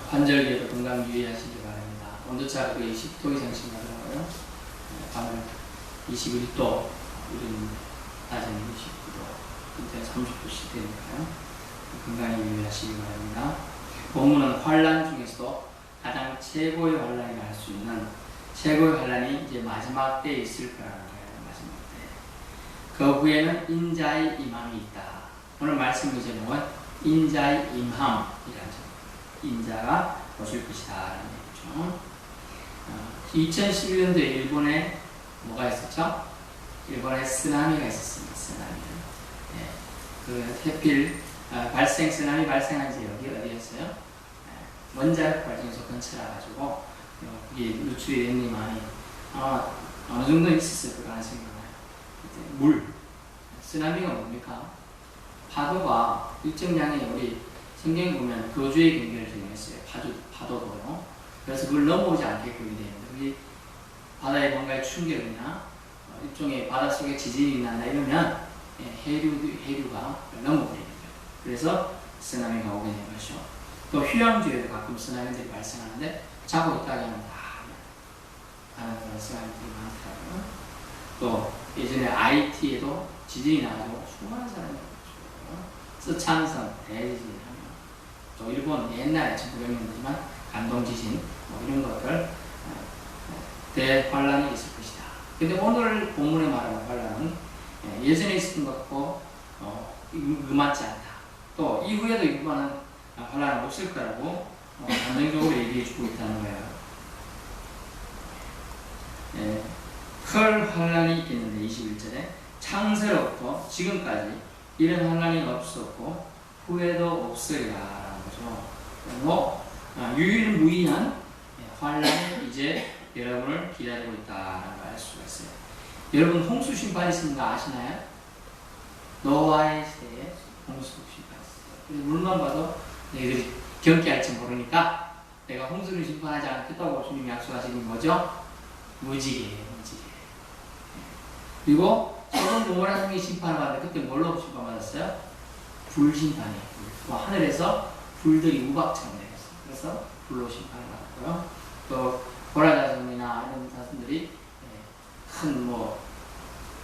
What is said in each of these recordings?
환절기에도 건강 유의하시기 바랍니다. 온도차가 20도 이상 심하더라고요. 밤은 21도, 우리는 낮에는 29도, 그때 30도씩 되니까요. 건강히 유의하시기 바랍니다. 본문은 환란 중에서도 가장 최고의 환란이라 할 수 있는 최고의 환란이 이제 마지막 때에 있을 거라는 거예요. 마지막 때. 그 후에는 인자의 임함이 있다. 오늘 말씀 제목은 인자의 임함이라죠. 인자가 오실 것이다 라는 얘기죠. 2011년도에 일본에 뭐가 있었죠? 일본에 쓰나미가 있었습니다. 쓰나미. 네. 그 해필 쓰나미 발생한 지역이 어디였어요? 원자력 발전소 근처라 가지고 이게 누출이 된 많이 어느 정도 있었을 것 가능성이 많아요. 물. 쓰나미가 뭡니까? 파도가 일정량의 우리 성경에 보면 거주의 경계를 정했어요. 파도도요. 그래서 그걸 넘어오지 않게끔 되는데, 그게 바다에 뭔가의 충격이나 일종의 바닷속에 지진이 나나 이러면 해류가 넘어버립니다. 그래서 쓰나미가 오게 된 것이죠. 또 휴양지에도 가끔 쓰나미들이 발생하는데 자고 있다가 하면 다 하는 그런 쓰나미들이 많더라고요. 또 예전에 IT에도 지진이 나가지고 수많은 사람이 죽었고요. 스촨성 대지진이 하면 또 일본 옛날에 1900년대지만 간동지진 이런 것들 대환란이 있을 것이다. 근데 오늘 본문에 말하는 환란은 예전에 있었던 것 같고 음맞지 않다. 또 이후에도 일본은 환란은 없을 거라고 단정적으로 얘기해 주고 있다는 거예요. 큰 환란이 있겠는데 21절에 창세로부터 지금까지 이런 환란이 없었고 후에도 없으리라라는 거죠. 그리고 유일무이한 환란이 이제 여러분을 기다리고 있다는 걸 알 수가 있어요. 여러분 홍수 심판이 있습니까? 아시나요? 노아의 시대에 홍수 심판이 있어요. 물만 봐도 너희들이 경계할지 모르니까 내가 홍수를 심판하지 않겠다고 주님이 약속하시는 뭐죠? 무지개예요. 무지개. 그리고 소돔 고모라 성이 심판을 받는데 그때 뭘로 심판받았어요? 불 심판이에요. 하늘에서 불들이 우박처럼 내렸어요. 그래서 불로 심판을 받았고요. 또 고라 자손이나 이런 자손들이 큰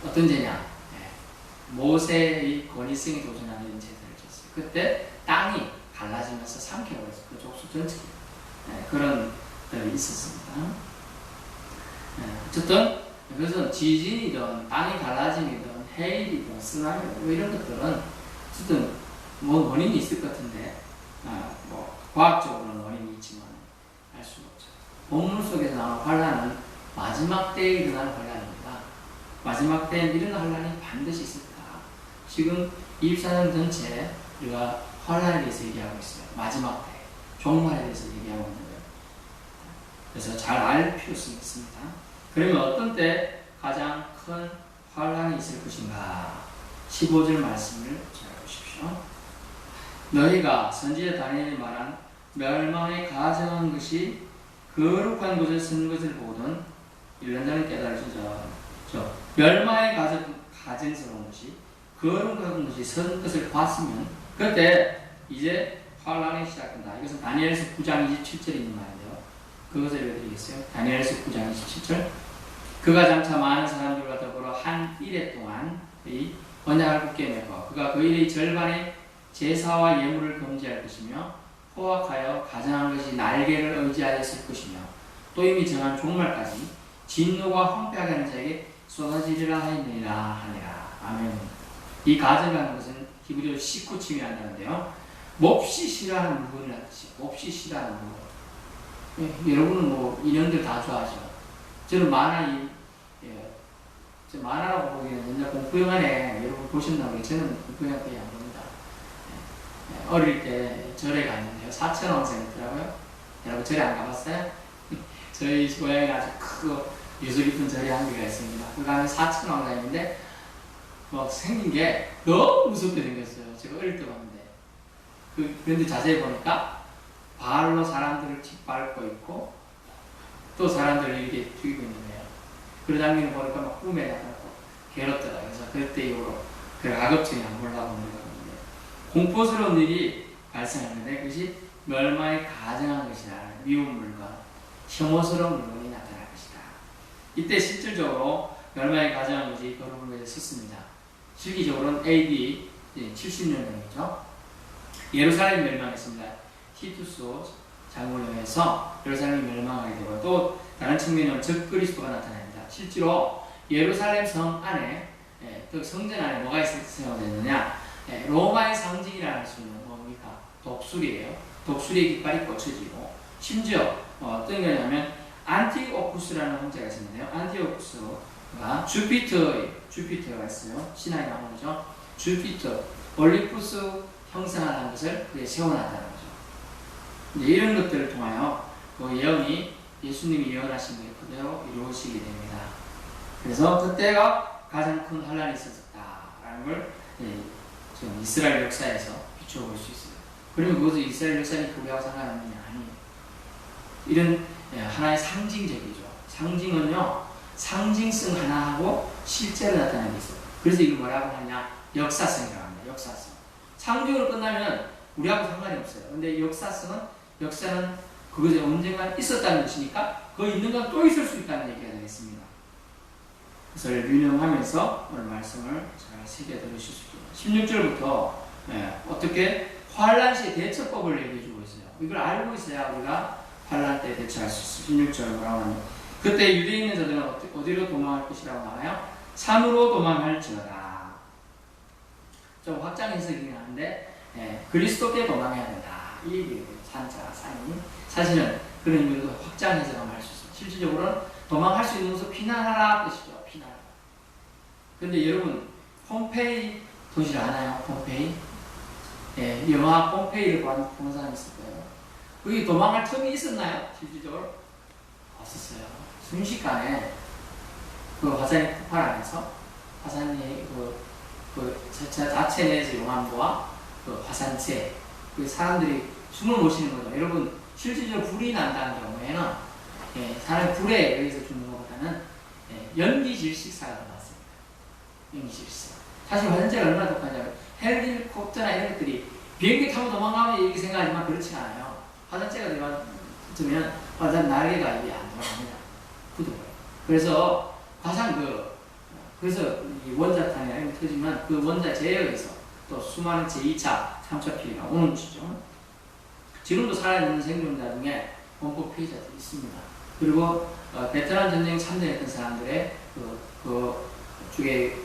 어떤 죄냐, 모세의 권위성에 도전하는 이런 죄들을 졌어요. 그때 땅이 갈라지면서 삼켜버렸어요. 그 족속 전체가 그런 일이 있었습니다. 어쨌든 그래서 지진이든 땅이 갈라짐이든 해일이든 쓰나미든 이런 것들은 어쨌든 원인이 있을 것 같은데 과학적으로는 원인이 있지만 알 수가 없죠. 본문 속에서 나오는 환란은 마지막 때에 일어나는 환란입니다. 마지막 때에 일어나는 환란이 반드시 있을 거다. 지금 24년 전체 우리가 환란에 대해서 얘기하고 있어요. 마지막 때, 종말에 대해서 얘기하고 있는 거예요. 그래서 잘 알 필요성이 있습니다. 그러면 어떤 때 가장 큰 환란이 있을 것인가? 15절 말씀을 잘 보십시오. 너희가 선지자 다니엘이 말한 멸망에 가정한 것이 거룩한 것을 쓴 것을 보거든 일련자는 깨달으시죠. 멸망에 가정스러운 것이 거룩한 것이 쓴 것을 봤으면 그때 이제 환란이 시작된다. 이것은 다니엘서 9장 27절에 있는 말인데요. 그것을 읽어드리겠어요. 다니엘서 9장 27절. 그가 장차 많은 사람들과 더불어 한 일해 동안 이 언약을 굳게 맺고 그가 그 일의 절반의 제사와 예물을 금지할 것이며 포악하여 가정한 것이 날개를 의지하였을 것이며 또 이미 정한 종말까지 진노가 황폐하게 하는 자에게 쏟아지리라 하였느니라 하니라. 아멘. 이 가정하는 것은 히브리어로 시쿠침이라고 하는데요. 몹시 싫어하는 물건이라는 뜻이에요. 몹시 싫어하는 물건. 여러분은 인형들 다 좋아하죠. 저는 만화라고 보기에는 옛날 공포영화에 여러분 보셨나봐요. 저는 공포영화 거의 안 봅니다. 어릴 때 절에 갔는데요. 사천왕성 있더라고요. 여러분 절에 안 가봤어요? 저희 고향에 아주 크고 유수 깊은 절이 한 개가 있습니다. 그 가면 사천왕성인데 생긴 게 너무 무섭게 생겼어요. 제가 어릴 때 봤는데. 그런데 자세히 보니까 발로 사람들을 짓밟고 있고 또 사람들을 이렇게 죽이고 있는 거예요. 그 장면을 보니까 막 꿈에 나타나고 괴롭더라. 그래서 그때 이후로 그 가급적이 안 보려고 하는 거거든요. 공포스러운 일이 발생하는데 그것이 멸망에 가증한 것이라. 미운 물건, 혐오스러운 물건이 나타날 것이다. 이때 실질적으로 멸망에 가증한 것이 거룩한 것에 섰습니다. 실기적으로는 AD 70년경이죠. 예루살렘이 멸망했습니다. 티투스 장군에 의해서 예루살렘이 멸망하게 되고, 또 다른 측면으로 적그리스도가 나타납니다. 실제로 예루살렘 성 안에, 또 성전 안에 뭐가 있었느냐? 로마의 상징이라 할 수 있는 뭡니까? 독수리예요. 독수리의 깃발이 꽂혀지고, 심지어 어떤 거냐면 안티오쿠스라는 형제가 있었는데요. 안티오쿠스가 주피터가 있어요. 신화에 나오는 거죠. 주피터, 올림푸스 형상화한 것을 그에 세워놨다는 거죠. 이제 이런 것들을 통하여 그 예언이, 예수님이 예언하신 게 그대로 이루어지게 됩니다. 그래서 그때가 가장 큰 환란이 있었다라는 걸 지금 이스라엘 역사에서 비춰볼 수 있어요. 그러면 그것은 이스라엘 역사니 우리하고 상관없느냐? 아니에요. 이런 하나의 상징적이죠. 상징은요, 상징성 하나하고 실제로 나타나는 게 있어요. 그래서 이걸 뭐라고 하냐? 역사성이라고 합니다. 역사성. 상징으로 끝나면 우리하고 상관이 없어요. 근데 역사는 그것이 언젠가 있었다는 것이니까 그 있는 건 또 있을 수 있다는 얘기가 되겠습니다. 그래서 유념하면서 오늘 말씀을 잘 새겨 들으실 수 있습니다. 16절부터 어떻게 환란 시의 대처법을 얘기해 주고 있어요. 이걸 알고 있어야 우리가 환란 때 대처할 수 있어요. 16절 뭐라고 하냐면, 그때 유대에 있는 자들은 어디로 도망할 것이라고 나와요? 산으로 도망할지어다. 좀 확장 해석이긴 한데 그리스도께 도망해야 된다. 이 얘기예요. 산이. 사실은 그런 의미로 확장 해석을 할 수 있어요. 실질적으로는 도망할 수 있는 곳을 피난하라 뜻이죠. 피난. 근데 여러분, 폼페이 도시를 아나요? 폼페이? 영화 폼페이를 본 사람이 있을 거예요. 거기 도망할 틈이 있었나요? 실질적으로? 없었어요. 순식간에 그 화산이 폭발하면서 화산이 자체 내에서 용암과 그 화산재, 그 사람들이 숨을 못 쉬는 거죠. 여러분, 실질적으로 불이 난다는 경우에는 사람이 불에 의해서 죽는 것보다는 연기 질식사가 더 낫습니다. 연기 질식. 사실 화산재가 얼마나 독하냐면 헬리콥터나 이런 것들이 비행기 타고 도망가면 이렇게 생각하지만 그렇지 않아요. 화산재가 들어가면 화산 날개가 이게 안 돌아갑니다. 굳어버려요. 그래서 그래서 이 원자탄이나 이런 게 터지면 그 원자 제어에서 또 수많은 제2차, 3차 피해가 오는 것이죠. 지금도 살아있는 생존자 중에 원법 피해자들이 있습니다. 그리고 베트남 전쟁 참전했던 사람들의 그 쪽에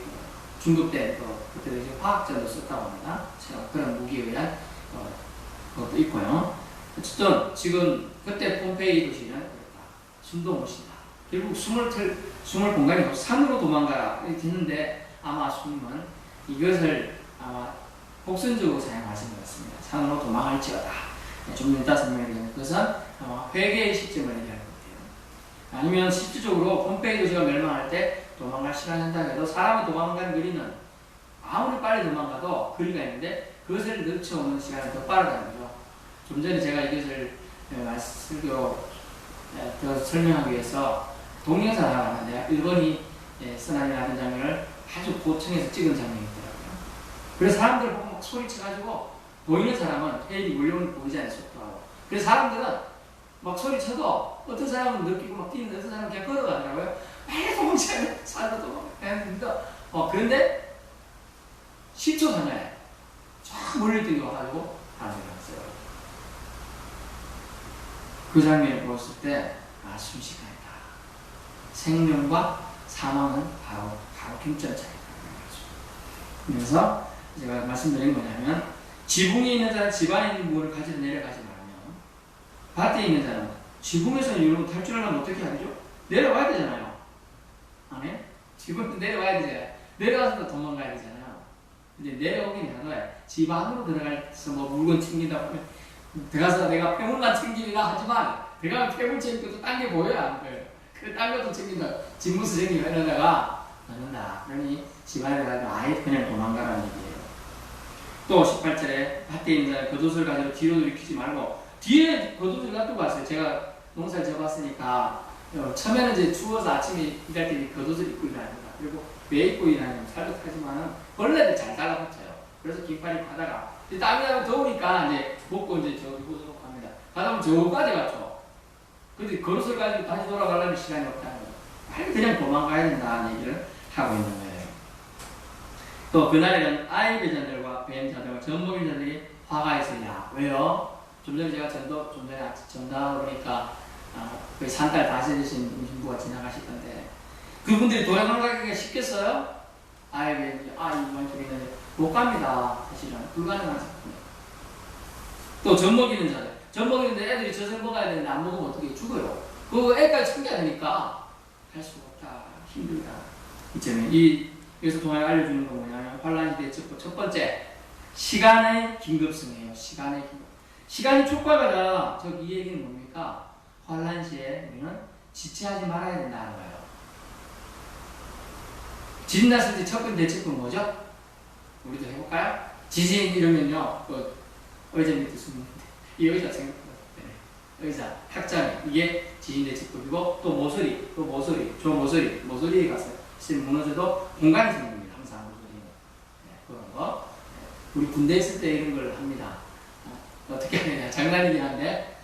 중독된 그때 화학전도 썼다고 합니다. 그런 무기에 의한 것도 있고요. 어쨌든 지금 그때 폼페이 도시는 그랬다. 숨도 못 쉰다. 결국 숨을 공간이 없어 산으로 도망가라 이렇게 했는데, 아마 주님은 이것을 아마 복선적으로 사용하신 것 같습니다. 산으로 도망할지어다. 좀 이따 설명드리는 것은 아마 회개의 시점을 얘기할 것 같아요. 아니면 실질적으로 폼페이 도시가 멸망할 때 도망갈 시간이 한다고 해도 사람이 도망가는 거리는 아무리 빨리 도망가도 거리가 있는데 그것을 늦춰오는 시간이 더 빠르다는 거죠. 좀 전에 제가 이것을 설교 더 설명하기 위해서 동영상을 하나 봤는데, 일본이 쓰나미 나는 장면을 아주 고층에서 찍은 장면이 있더라고요. 그래서 사람들 보고 막 소리쳐가지고, 보이는 사람은 헤일이 물론 보이지 않아요. 속도하고. 그래서 사람들은 막 소리쳐도 어떤 사람은 느끼고 막 뛰는데 어떤 사람은 그냥 걸어가더라고요. 빨리 도망치면 살아도 그런데 10초 전에 쫙 멀리 뛰어가지고 하늘을 갔어요. 그 장면을 보았을 때 순식간이다. 생명과 사망은 바로 경전 차이다. 그래서 제가 말씀드린 거냐면, 지붕에 있는 자는 집안에 있는 물을 가지러 내려가지 말며, 밭에 있는 자는 지붕에서 여러분 탈출하려면 어떻게 하죠? 내려와야 되잖아요. 아니? 지붕에서 내려와야 되잖아요. 내려가서 도망가야 되잖아요. 근데 내려오긴 하도 집 안으로 들어가서 뭐 물건 챙긴다 보면 들어가서 내가 폐물만 챙기리라 하지만 들어가면 폐물 챙기고 또 딴 게 보여요? 안 보여요? 그래, 딴 것도 챙긴다. 집무스 챙기고 이러다가 넣는다. 그러니 집 안에 들어가면 아예 그냥 도망가라는 얘기예요. 또 18절에 밭에 있는 자는 겉옷을 가지고 뒤로 돌이키지 말고, 뒤에 겉옷을 놔두고 왔어요. 제가 농사를 지어봤으니까 처음에는 이제 추워서 아침에 일할 때 겉옷을 입고 일합니다. 그리고 왜 입고 일하냐면 살도 타지만은 벌레들 잘 달라붙어요. 그래서 긴팔 입고 하다가 땀이 나면 더우니까 이제 벗고 이제 저기 곳으로 갑니다. 가다 보면 저까지 갔죠. 근데 걸어서 가지고 다시 돌아가려면 시간이 없다는 거죠. 빨리 그냥 도망가야 된다는 얘기를 하고 있는 거예요. 또 그날에는 아이 배전들과 뱀자들과 젖먹이자들이 화가 있으냐. 왜요? 좀 전에 제가 좀 전에 전달하다 보니까 그 산딸 다스리신 신부가 지나가시던데 그분들이 도망가기가 쉽겠어요? 아이 이만쪽에 있는데 못 갑니다. 사실은 불가능한 사건이에요. 또 젖먹이는 자들. 젖먹이는데 애들이 젖을 먹어야 되는데 안 먹으면 어떻게 죽어요? 그 애까지 챙겨야 되니까 할 수가 없다. 힘들다. 이쯤에 여기서 동아리 알려주는 건 뭐냐면 환란시대의 첫 번째 시간의 긴급성이에요. 시간의 긴급. 시간이 촉박하다. 이 얘기는 뭡니까? 환란시에 우리는 지체하지 말아야 된다는 거예요. 지진 났을 때 첫 번째 대책은 뭐죠? 우리도 해볼까요? 지진 이러면요. 의자 밑에 숨는데 이 의자 생각보다 의자, 탁자미 이게 지진 대책법이고 또 모서리에 가서 무너져도 공간이 생깁니다. 항상 모서리는 그런 거. 우리 군대 있을 때 이런 걸 합니다. 어떻게 하느냐 장난이긴 한데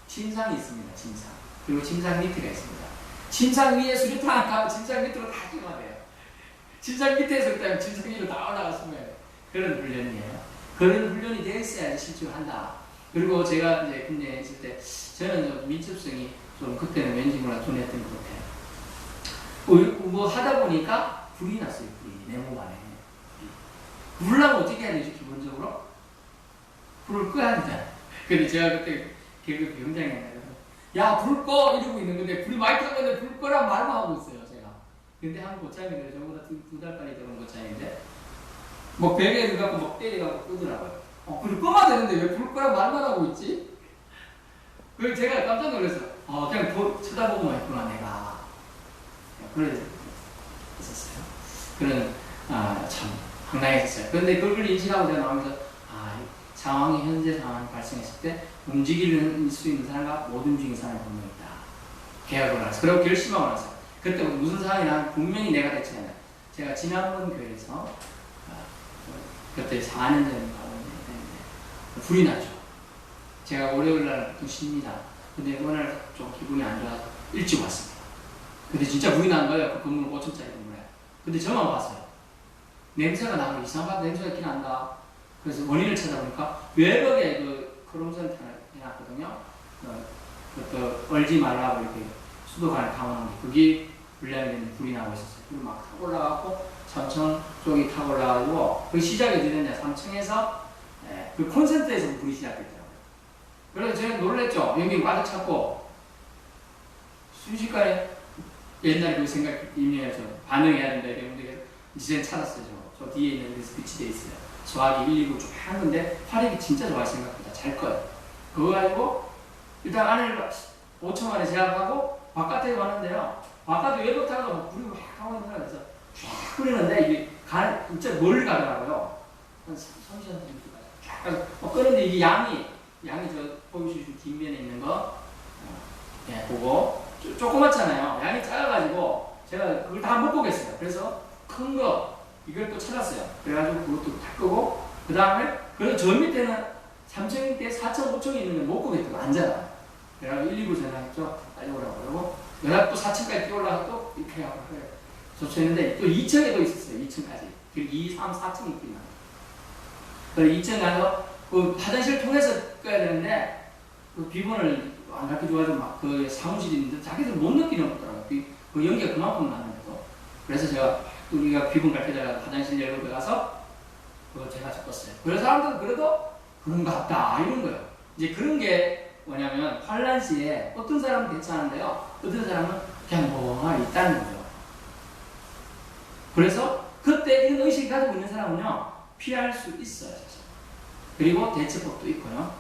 침상이 있습니다. 침상 그리고 침상 밑에가 있습니다. 침상 위에 수류탄 가면 침상 밑으로 다 끼면 돼요. 침상 밑에서 그다음에 침상 위로 다 올라갔으면 그런 훈련이에요. 그런 훈련이 되어 있어야 실제로 한다. 그리고 제가 이제 군대에 있을 때 저는 좀 민첩성이 좀 그때는 왠지 몰라 둔했던 것 같아요. 뭐 하다 보니까 불이 났어요. 내 몸 안에. 불 나면 어떻게 해야 되지 기본적으로? 불을 끄야 한다. 근데 제가 그때 개그 병장이었나요? 야, 불 꺼! 이러고 있는 건데 불이 많이 켰는데 불 꺼란 말만 하고 있어요, 제가. 근데 한 고참이 저보다 두 달 빨리 들어온 고참인데 뭐 벽에 들어가고 막 때려가고 끄더라고요. 불 꺼면 되는데 왜 불 꺼란 말만 하고 있지? 그래서 제가 깜짝 놀랐어요. 그냥 쳐다보고만 있구나, 내가. 그래 있었어요. 그런, 참, 황당했었어요. 그런데 그걸 인식하고 제가 나오면서, 현재 상황이 발생했을 때 움직일 수 있는 사람과 못 움직이는 사람이 분명히 있다. 계약을 하면서. 그리고 결심하고 나서. 그때 무슨 상황이 나면 분명히 내가 대처해야 돼. 제가 지난번 교회에서, 그때 4년 전에 가보는데, 불이 나죠. 제가 월요일날 보통 쉽니다. 근데 오늘 좀 기분이 안 좋아서 일찍 왔습니다. 근데 진짜 불이 난 거예요. 그 건물 5층짜리 건물에. 근데 저만 봤어요. 냄새가 나고 이상한 냄새가 있긴 한다. 그래서 원인을 찾아보니까 외벽에 크롬선탄을 해놨거든요. 그것도 얼지 말라고 이렇게 수도관을 감아놓은 게 그게 불량이 되는 불이 나고 있었어요. 불이 막 타고 올라가고 3층 쪽이 타고 올라가고 그 시작이 어디 됐냐 3층에서 그 콘센트에서 불이 시작됐더라고요. 그래서 제가 놀랬죠. 여기 와서 찾고 순식간에 옛날에 그 생각 임해서 반응해야 된다 이랬는데 이제 찾았어요. 저 뒤에 있는 데서 비치되어 있어요. 소화기 119 쭉 하는데 화력이 진짜 좋아요. 생각보다 잘 꺼요. 그거 가지고 일단 안을 5초 만에 제압하고 바깥에 왔는데요. 바깥에 외벽 타고 불이 막 하고 있는 거라 그래서 쫙 흐르는데 이게 진짜 멀리 가더라고요. 한 30cm 가요. 그래서 끄는데 이게 양이 저 보여주신 뒷면에 있는 거 보고 조그맣잖아요. 양이 작아가지고 제가 그걸 다 못 보겠어요. 그래서 큰 거 이걸 또 찾았어요. 그래가지고 그것도 다 끄고 그 다음에 그래서 저 밑에는 3층 밑에 4층 5층에 있는 건 못 보겠다고 앉아요. 그래가지고 119 전화했죠. 빨리 오라고 그러고 그다음 또 4층까지 뛰어올라가 또 이렇게 하고 조치했는데 또 2층에도 있었어요. 2층까지. 그리고 2, 3, 4층 있구나. 그래서 2층 가서 그 화장실 통해서 꺼야 되는데 그 비번을 안 가르쳐줘가지고 막 그 사무실이 있는데 자기들 못 느끼는 거더라고요. 그 연기가 그만큼 나는데도. 그래서 제가 우리가 비번 가르쳐다가 화장실 열고 들어가서 그거 제가 적었어요. 그래서 사람들은 그래도 그런가 같다 이런 거예요. 이제 그런 게 뭐냐면 환란 시에 어떤 사람은 괜찮은데요. 어떤 사람은 그냥 뭐가 있다는 거죠. 그래서 그때 이런 의식을 가지고 있는 사람은요. 피할 수 있어요. 사실. 그리고 대처법도 있고요.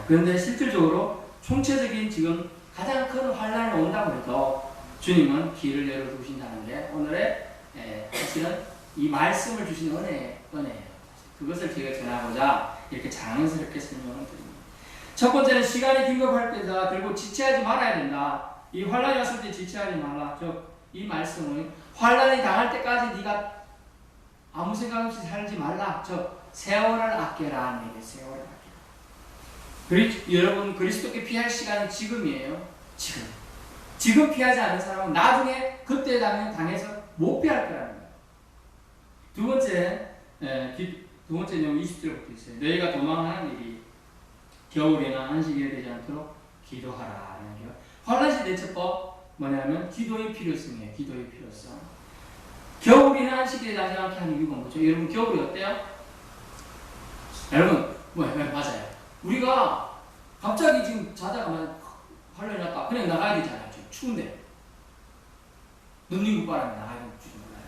그런데 실질적으로 총체적인 지금 가장 큰 환란이 온다고 해도 주님은 길을 열어두신다는 게 오늘의 사실은 이 말씀을 주신 은혜예요. 그것을 제가 전하고자 이렇게 자연스럽게 설명을 드립니다. 첫 번째는 시간이 긴급할 때다. 그리고 지체하지 말아야 된다. 이 환란이 왔을 때 지체하지 말라. 즉 이 말씀은 환란이 당할 때까지 네가 아무 생각 없이 살지 말라. 세월을 아껴라 하는 얘기예요. 세월을 아껴라. 여러분, 그리스도께 피할 시간은 지금이에요. 지금 피하지 않은 사람은 나중에 그때 당해서 못 피할 거라는 거예요. 두 번째 내용 20절부터 있어요. 너희가 도망하는 일이 겨울이나 안식일에 되지 않도록 기도하라. 환란시 대처법 뭐냐면 기도의 필요성이에요. 기도의 필요성. 겨울이나 안식일에 되지 않게 하는 이유가 뭐죠? 여러분, 겨울이 어때요? 여러분, 맞아요. 우리가 갑자기 지금 자다가 환란이 났다. 그냥 나가야 되잖아요. 추운데. 눈이 바람에 나가야 될지 몰라요.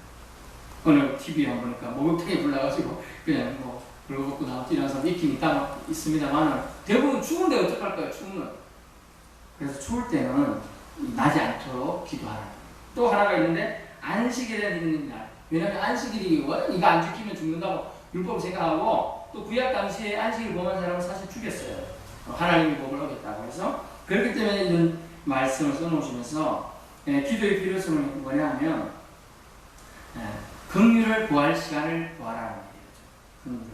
오늘 TV 한 보니까 목욕탕에 불나가지고 그냥 그러고 먹고 나왔지 이런 사람 있긴 있습니다만 대부분 추운데 어떡할까요? 추우면. 그래서 추울 때는 나지 않도록 기도하라. 또 하나가 있는데 안식일에 있는 날. 왜냐하면 안식일이 이거 안 지키면 죽는다고 율법을 생각하고 또 구약 당시에 안식일 범한 사람은 사실 죽였어요. 하나님의 법을 어겼다고 해서 그렇기 때문에 이런 말씀을 써놓으시면서 기도의 필요성은 뭐냐면 긍휼을 구할 시간을 구하라는 얘기죠. 긍휼을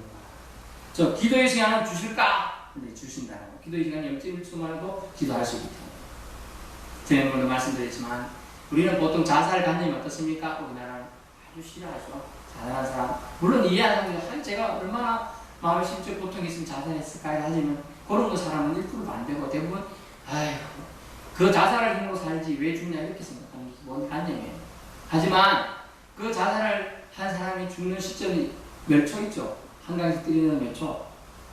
구하라. 기도의 시간은 주실까? 근데 주신다는 거. 기도의 시간 0.1초만해도 기도할 수 있기 때문에. 제가 오늘 말씀드렸지만 우리는 보통 자살 관념이 어떻습니까? 우리나라는 아주 싫어하죠. 자살한 사람. 물론 이해하는 게 제가 얼마나 마음의 심적 고통이 있으면 자살했을까 하지만 그런 거 사람은 1%도 안 되고 대부분 그 자살을 힘으로 살지 왜 죽냐 이렇게 생각하는 게 뭔 관념이에요. 하지만 그 자살을 한 사람이 죽는 시점이 몇 초 있죠? 한강에서 뛰는 몇 초.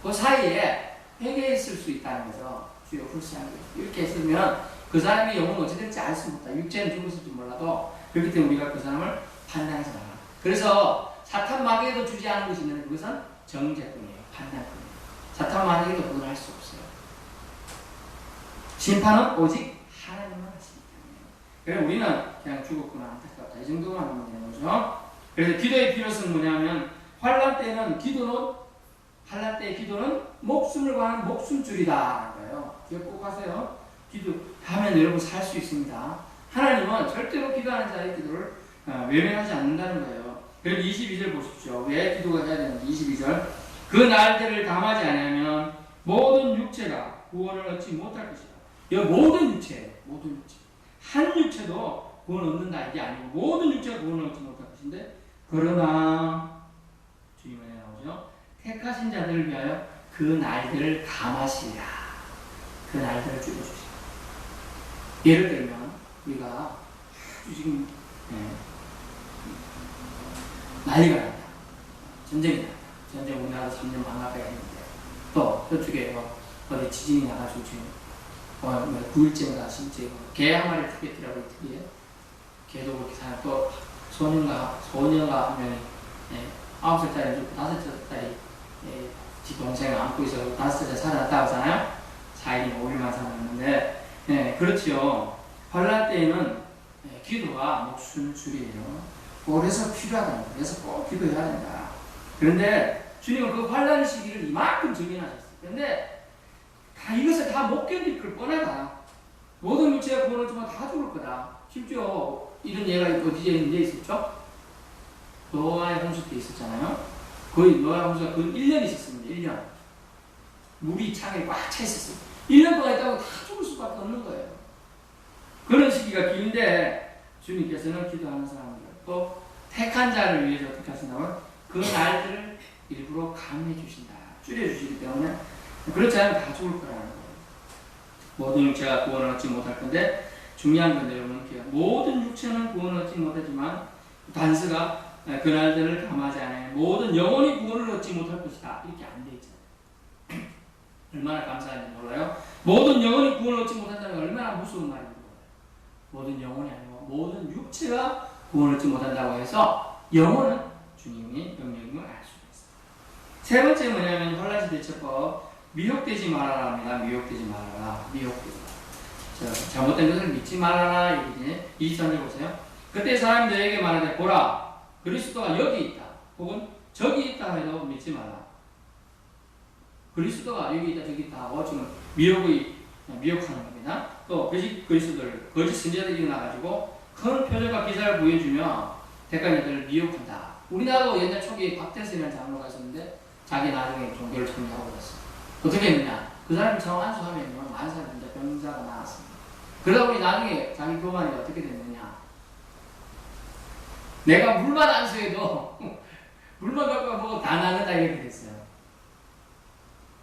그 사이에 회개했을 수 있다는 거죠. 주여 훌시한 게. 이렇게 했으면 그 사람이 영혼은 어찌 될지 알 수 없다. 육체는 죽었을지 몰라도 그렇기 때문에 우리가 그 사람을 판단해서 나가. 그래서 사탄 마귀에도 주지 않은 것이 있는데 그것은 정죄뿐이에요. 판단뿐이에요. 사탄 마귀에도 그걸 할 수 없어요. 심판은 오직 하나님만 하시기 때문에. 그래서 우리는 그냥 죽었구나 안타깝다. 이 정도만 하면 되는 거죠. 그래서 기도의 필요성은 뭐냐면 환란 때의 기도는 목숨을 구하는 목숨줄이다. 거예요. 기억 꼭 하세요. 기도하면 여러분 살 수 있습니다. 하나님은 절대로 기도하는 자의 기도를 외면하지 않는다는 거예요. 그리고 22절 보십시오. 왜 기도가 해야 되는지 22절. 그 날들을 감하지 않으면 모든 육체가 구원을 얻지 못할 것이다. 여기 모든 육체. 한 육체도 구원 얻는다 이게 아니고 모든 육체가 구원을 얻지 못할 것인데 그러나 주님의 나오죠. 택하신 자들을 위하여 그 날들을 감하시라. 그 날들을 줄여주시라. 예를 들면 우리가 지금 난리가 났다. 전쟁이 났다. 전쟁 우리나라 3년 반 가까이 했는데 또 저쪽에 어디 지진이 나가지고 지금 9일째인가 진짜 개 한 마리 죽겠더라고요. 특이해. 개도 그렇게 사요. 또 소년가 하면 9살짜리 5살짜리 집 동생을 안고 있어 5살짜리 살아났다고 하잖아요. 4일이나 5일만 살았는데 그렇지요. 환란 때에는 기도가 목숨줄이에요. 그래서 필요하다는 거예요. 그래서 꼭 기도해야 된다. 그런데 주님은 그 환란 시기를 이만큼 증인하셨어요. 그런데 이것을 다 못 견딜 걸 뻔하다. 모든 육체가 구원을 주면 다 죽을 거다. 심지어 이런 예가 어디에 있었죠? 노아의 홍수 때 있었잖아요. 거의 노아의 홍수가 거의 1년 있었습니다. 1년. 물이 창에 꽉 차 있었어요. 1년 동안 있다고 다 죽을 수밖에 없는 거예요. 그런 시기가 긴데 주님께서는 기도하는 사람들 또 택한 자를 위해서 어떻게 하신다면 그 날들을 일부러 감해 주신다. 줄여주시기 때문에 그렇지 않으면 다 죽을 거라는 거예요. 모든 육체가 구원을 얻지 못할 건데 중요한 건데 여러분 모든 육체는 구원을 얻지 못하지만 단서가 그 날들을 감하지 않아요. 모든 영혼이 구원을 얻지 못할 것이다. 이렇게 안 돼 있잖아요. 얼마나 감사한지 몰라요. 모든 영혼이 구원을 얻지 못한다는 건 얼마나 무서운 말인지 몰라요. 모든 영혼이 아니고 모든 육체가 구원을 얻지 못한다고 해서 영혼은 주님이 명령임을 알 수가 있어요. 세 번째 뭐냐면 환란시 대처법 미혹되지 말아라 합니다. 미혹되지 말아라. 잘못된 것을 믿지 말아라. 이제 23절 보세요. 그때 사람이 너에게 말하되 보라 그리스도가 여기 있다. 혹은 저기 있다 해도 믿지 말라. 그리스도가 여기 있다 저기 있다 하고 지금 미혹하는 겁니다. 또 거짓 그리스도들 거짓 선지자들이 일어나가지고 큰 표적과 기사를 보여주며 대가니들을 미혹한다. 우리나라도 옛날 초기에 박태선이라는 장로가 있었는데 자기 나중에 종교를 정리하고 그랬어. 어떻게 했느냐? 그 사람이 정 안수하면 많은 사람이 진짜 병자가 나왔습니다. 그러다 보니 나중에 자기 교만이 어떻게 됐느냐? 내가 물만 안수해도 물만 갖고 먹고 다 나는다 이렇게 됐어요.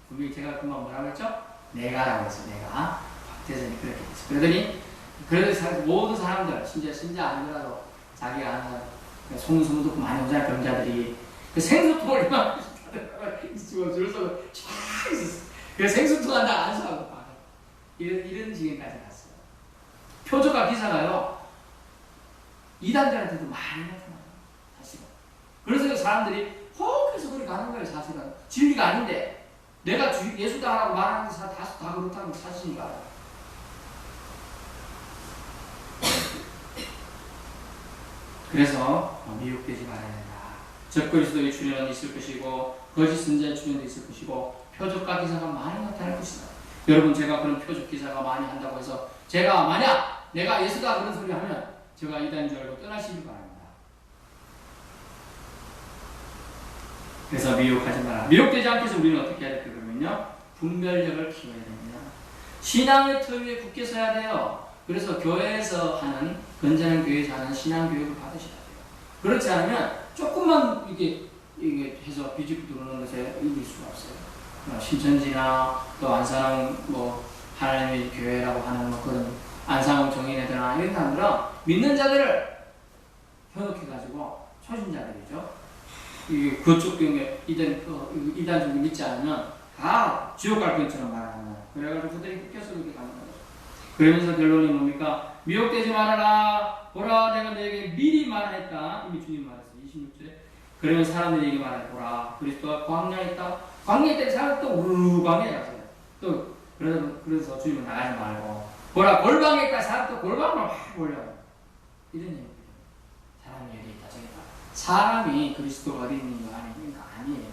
분명히 제가 그만 뭐라고 했죠? 내가라고 했어. 내가. 박태선이 그렇게 됐어. 그러더니 그래도 모든 사람들, 신자 아니더라도 자기가 아는 사람, 송수무 듣고 많이 오잖아요, 병자들이. 그 생수통을 막 줄 서서 쫙 있었어. 그래서 생수통 한다 안수하고 봐. 이런 지경까지 갔어요. 표적과 기사가요, 이단들한테도 많이 나타나요. 사실은. 그래서 사람들이 혹해서 그렇게 가는 거예요, 사실은. 진리가 아닌데. 내가 예수다라고 말하는 게 다 그렇다는 사실인가 알아요. 그래서 미혹되지 말아야 된다. 적그리스도의 출현은 있을 것이고 거짓 선지자의 출현도 있을 것이고 표적과 기사가 많이 나타날 것이다. 여러분, 제가 그런 표적 기사가 많이 한다고 해서 제가 만약 내가 예수다 그런 소리 하면 제가 이단인 줄 알고 떠나시길 바랍니다. 그래서 미혹하지 마라. 미혹되지 않기 위해서 우리는 어떻게 해야 될까 그러면요, 분별력을 키워야 됩니다. 신앙의 틀 위에 굳게 서야 돼요. 그래서 교회에서 하는, 건전한 교회에서 하는 신앙 교육을 받으셔야 돼요. 그렇지 않으면 조금만 이게 해서 비집고 들어오는 것에 이길 수가 없어요. 신천지나 또 안산홍 하나님의 교회라고 하는 그런 안산홍 정인애들이나 이런 사람들은 믿는 자들을 현혹해가지고 초신자들이죠. 그쪽 경우에 이단적으로 믿지 않으면 다 지옥 갈 것처럼 말하는 거예요. 그래가지고 그들이 흑혀서 그렇게 가는 거죠. 그러면서 결론이 뭡니까? 미혹되지 말아라. 보라, 내가 너에게 미리 말했다. 이미 주님 말했어요. 26절에. 그러면 사람들이 얘기 말해. 보라, 그리스도가 광야에 있다. 광야에 있다. 사람 또 우르르 광야에 갔어요. 또 그래서 주님은 나가지 말고, 보라, 골방에 있다. 사람 또 골방을 막 보려고. 이런 얘기예요. 사람이 여기 있다. 저기 있다. 사람이 그리스도가 어디 있는 거 아니에요.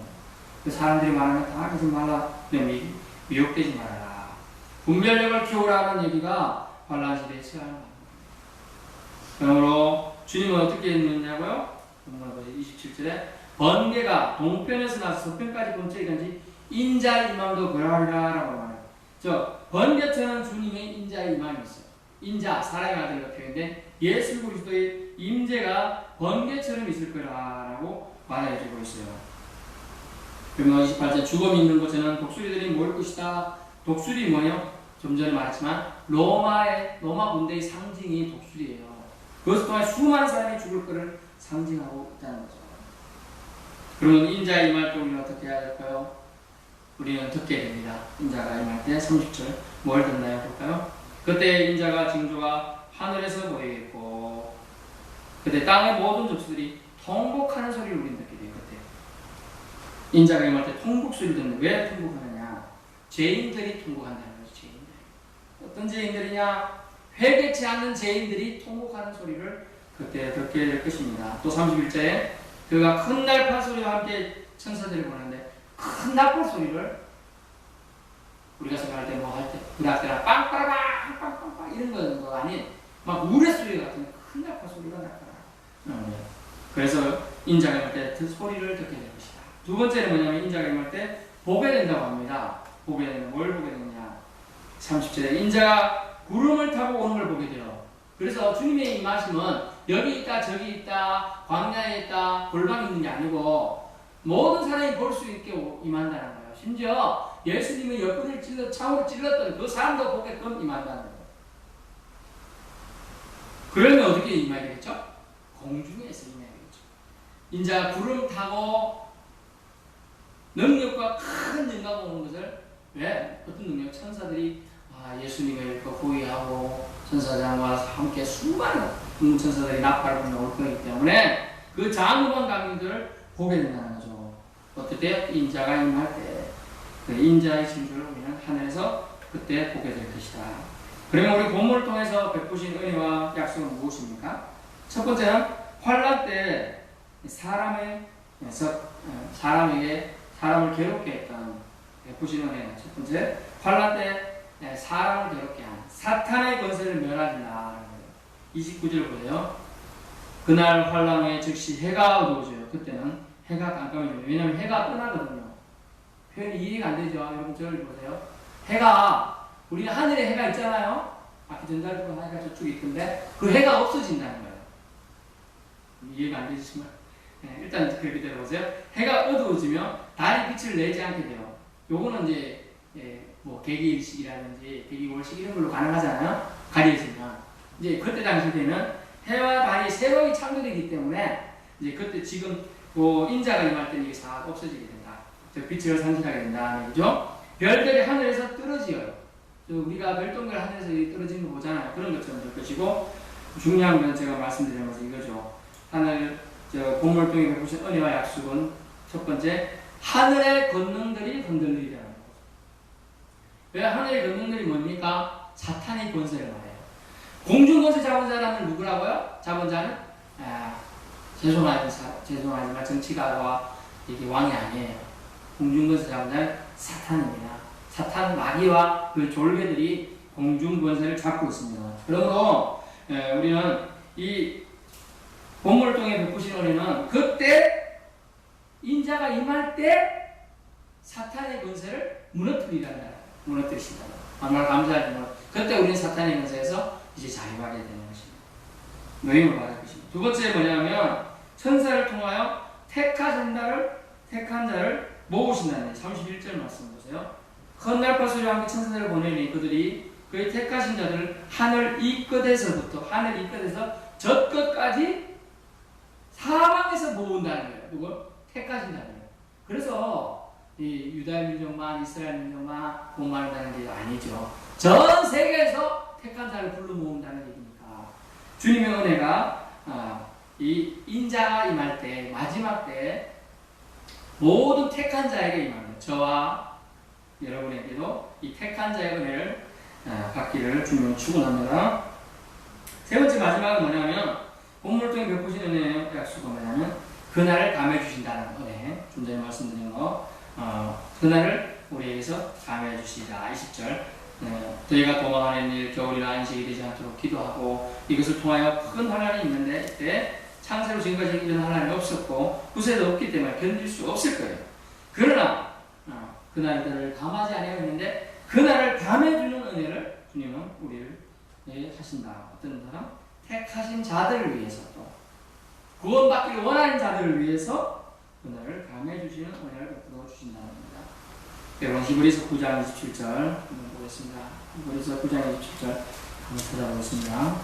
그 사람들이 말하는 다 하지 말라. 미혹되지 말아라. 분별력을 키우라는 얘기가 환란 시대에 처하는 겁니다. 그러므로 주님은 어떻게 했느냐고요? 27절에 번개가 동편에서 나서 서편까지 번쩍이든지 인자의 임함도 그러하리라 라고 말해요. 번개처럼 주님의 인자의 임함이 있어요. 인자, 사랑의 아들과 표현된 예수 그리스도의 임재가 번개처럼 있을 거라고 말해주고 있어요. 그러면 28절 죽음이 있는 곳에는 독수리들이 모일 것이다. 독수리 뭐예요? 좀 전에 말했지만 로마 군대의 상징이 독수리예요. 그것을 통해 수많은 사람이 죽을 것을 상징하고 있다는 거죠. 그러면 인자가 임할 때 우리는 어떻게 해야 될까요? 우리는 듣게 됩니다. 인자가 임할 때 30절 뭘 듣나요? 볼까요? 그때 인자가 징조가 하늘에서 보이겠고 그때 땅의 모든 족속들이 통곡하는 소리를 우리는 듣게 돼요. 그때 인자가 임할 때 통곡 소리를 듣는데 왜 통곡하느냐? 죄인들이 통곡한다는 거죠. 죄인들. 어떤 죄인들이냐? 회개치 않는 죄인들이 통곡하는 소리를 그때 듣게 될 것입니다. 또 31절에 그가 큰 날파 소리와 함께 천사들이 보는데 큰 날파 소리를 우리가 생각할 때 뭐 할 때 그닥때나 빵빠라빵 빵빵빵 이런 거 아닌 막 우레소리 같은 큰 날파 소리가 나타나요. 그래서 인자가 임할 때 그 소리를 듣게 될 것이다. 두 번째는 뭐냐면 인자가 임할 때 보게 된다고 합니다. 보게 되는 뭘 보게 되느냐? 30절에 인자가 구름을 타고 오는 걸 보게 돼요. 그래서 주님의 임하심은 여기 있다 저기 있다 광야에 있다 골방에 있는 게 아니고 모든 사람이 볼 수 있게 임한다는 거예요. 심지어 예수님이 옆구리를 창으로 찔렀던 그 사람도 보게끔 임한다는 거예요. 그러면 어떻게 임해야 되겠죠? 공중에서 임해야 되겠죠. 인자 구름 타고 능력과 큰 영광 오는 것을 왜? 어떤 능력? 천사들이 예수님을 호위하고 천사장과 함께 수많은 천사들이 나팔을 불며 올 거기 때문에 그 장엄한 강림들을 보게 된다는 거죠. 어떨 때? 인자가 임할 때. 그 인자의 징조를 우리는 하늘에서 그때 보게 될 것이다. 그러면 우리 본문을 통해서 베푸신 은혜와 약속은 무엇입니까? 첫 번째는 환난 때 사람에게 사람을 괴롭게 했던 베푸신 은혜는 첫 번째, 환난 때 사람을 괴롭게 한 사탄의 권세를 멸하리라. 29절 보세요. 그날 환난 후에 즉시 해가 어두워져요. 그때는 해가 깜깜해져요. 왜냐면 해가 떠나거든요. 표현이 이해가 안 되죠? 여러분 저를 보세요. 해가, 우리는 하늘에 해가 있잖아요. 앞에 전달되고 해가 저쪽에 있던데 그 해가 없어진다는 거예요. 이해가 안 되시면 네, 일단 그렇게 들어보세요. 해가 어두워지면 달이 빛을 내지 않게 돼요. 요거는 이제 뭐 개기일식이라든지 개기월식 이런 걸로 가능하잖아요. 가려지면 이제 그때 당시 되면 해와 달이 새로이 창조되기 때문에 이제 그때 지금 그 인자가 임할 때는 이게 싹 없어지게 된다. 빛을 산실하게 된다. 그죠? 별들이 하늘에서 떨어져요. 우리가 별똥별 하늘에서 떨어지는 거 보잖아요. 그런 것처럼 될 것이고, 중요한 건 제가 말씀드리는 것은 이거죠. 하늘, 보물통에 보신 은혜와 약속은 첫 번째, 하늘의 권능들이 흔들리리라는 거죠. 왜 하늘의 권능들이 뭡니까? 사탄의 권세를 말해요. 공중 권세 잡은 자는 누구라고요? 잡은 자는? 죄송하지만 정치가와 이게 왕이 아니에요. 공중 권세 잡은 자는 사탄입니다. 사탄 마귀와 그 졸개들이 공중 권세를 잡고 있습니다. 그러므로 우리는 이 본물동에 베푸신 은혜는 그때 인자가 임할 때 사탄의 권세를 무너뜨리신다. 정말 감사하지만 그때 우리는 사탄의 권세에서 이제 자유하게 되는 것입니다. 노임을 받을 것입니다. 두 번째 뭐냐면 천사를 통하여 택한 자를 모으신다는 31절 말씀 보세요. 헌날파 소리와 함께 천사들을 보내니 그들이 그의 택하신 자들을 하늘 이 끝에서부터 하늘 이 끝에서 저 끝까지 사방에서 모은다는 거예요. 누구? 택하신 자들이에요. 그래서 이 유다 민족만 이스라엘 민족만 복만한다는 게 아니죠. 전 세계에서 택한 자를 불러 모은다는 얘기니까 주님의 은혜가 이 인자가 임할 때 마지막 때 모든 택한 자에게 임합니다. 저와 여러분에게도 이 택한 자의 은혜를 받기를 주님은 축원합니다. 세 번째 마지막은 뭐냐면 본물통에 베푸신 은혜의 약속은 뭐냐면 그날을 감해 주신다는 은혜. 좀 전에 말씀드린 거 그날을 우리에게서 감해 주시다. 20절 너희가 도망하는 일 겨울이나 안식이 되지 않도록 기도하고 이것을 통하여 큰 환난이 있는데 이때 창세로 지금까지 이런 환난이 없었고 구세도 없기 때문에 견딜 수 없을 거예요. 그러나 그날들을 감하지 아니하였는데 그날을 감해주는 은혜를 주님은 우리를 하신다. 어떤 사람? 택하신 자들을 위해서 또 구원받기를 원하는 자들을 위해서 그날을 감해주시는 은혜를 베풀어 주신다는 겁니다. 여러분 히브리서 9장 27절 한번 보겠습니다. 히브리서 9장 27절 한번 찾아보겠습니다.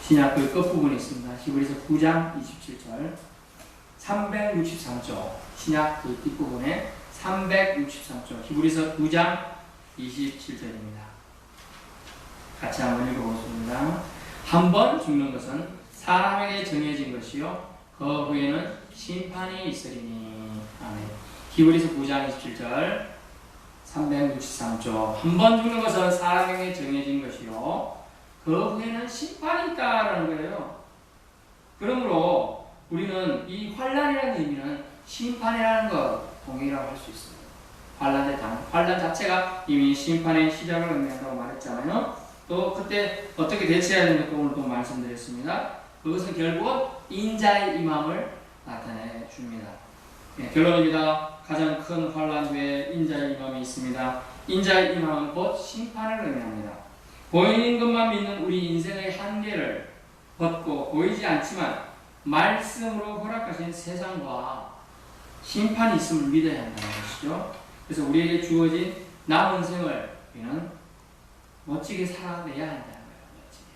신약 그 끝부분에 있습니다. 히브리서 9장 27절 363조 신약 그 뒷부분에 363조 히브리서 9장 27절입니다. 같이 한번 읽어보겠습니다. 한 번 죽는 것은 사람에게 정해진 것이요 그 후에는 심판이 있으리니. 아멘. 히브리서 9장 27절 363조 한 번 죽는 것은 사람에게 정해진 것이요 그 후에는 심판이 있다라는 거예요. 그러므로 우리는 이 환난이라는 의미는 심판이라는 것 동일하고 할 수 있어요. 환난 자체가 이미 심판의 시작을 의미한다고 말했잖아요. 또 그때 어떻게 대처해야 되는 것도 오늘 또 말씀드렸습니다. 그것은 결국은 인자의 임함을 나타내 줍니다. 결론입니다. 가장 큰 환난 후에 인자의 임함이 있습니다. 인자의 임함은 곧 심판을 의미합니다. 보이는 것만 믿는 우리 인생의 한계를 벗고 보이지 않지만 말씀으로 허락하신 세상과 심판이 있음을 믿어야 한다는 것이죠. 그래서 우리에게 주어진 남은 생을 우리는 멋지게 살아내야 한다는 거예요. 멋지게.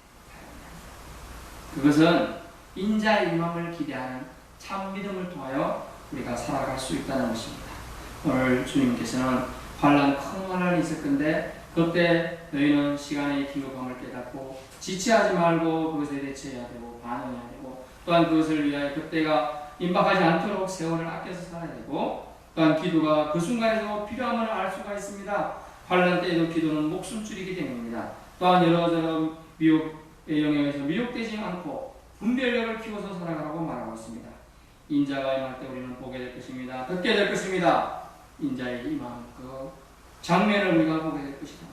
그것은 인자의 임함을 기대하는 참 믿음을 통하여 우리가 살아갈 수 있다는 것입니다. 오늘 주님께서는 큰 환난이 있을 건데 그때 너희는 시간의 긴급함을 깨닫고 지체하지 말고 그것에 대처해야 되고 반응해야 되고 또한 그것을 위하여 그때가 임박하지 않도록 세월을 아껴서 살아야 되고 또한 기도가 그 순간에도 필요함을 알 수가 있습니다. 환난 때에도 기도는 목숨줄이기 때문입니다. 또한 여러저러 미혹의 영역에서 미혹되지 않고 분별력을 키워서 살아가라고 말하고 있습니다. 인자가 임할 때 우리는 보게 될 것입니다. 듣게 될 것입니다. 인자의 임함 그 장면을 우리가 보게 될 것이다.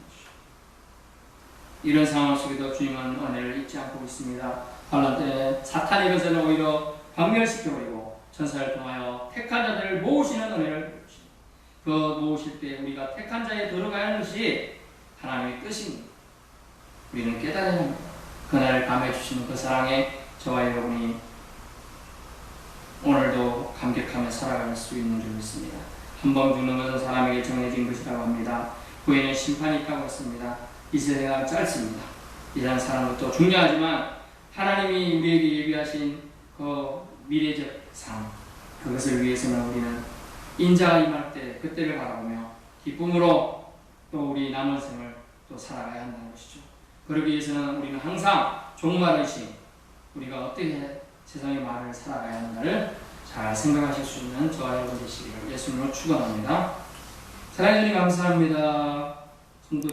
이런 상황 속에도 주님은 은혜를 잊지 않고 있습니다. 환난 때 사탄의 것을 오히려 박멸시켜버리고 천사를 통하여 택한 자들을 모으시는 은혜를 베푸시고 그 모으실 때 우리가 택한 자에 들어가야 하는 것이 하나님의 뜻입니다. 우리는 깨달아야 합니다. 그날을 감해 주시는 그 사랑에 저와 여러분이 오늘도 감격하며 살아갈 수 있는 줄 믿습니다. 한 번 죽는 것은 사람에게 정해진 것이라고 합니다. 후에는 심판이 있다고 했습니다. 이 세상은 짧습니다. 이 세상 사는 것도 중요하지만 하나님이 우리에게 예비하신 그 미래적 상, 그것을 위해서는 우리는 인자가 임할 때 그때를 바라보며 기쁨으로 또 우리 남은 생을 또 살아가야 한다는 것이죠. 그러기 위해서는 우리는 항상 종말의식, 우리가 어떻게 세상의 말을 살아가야 하는가를 잘 생각하실 수 있는 저와 여러분 되시기를 예수님으로 축원합니다. 사랑해 주님 감사합니다. 성도들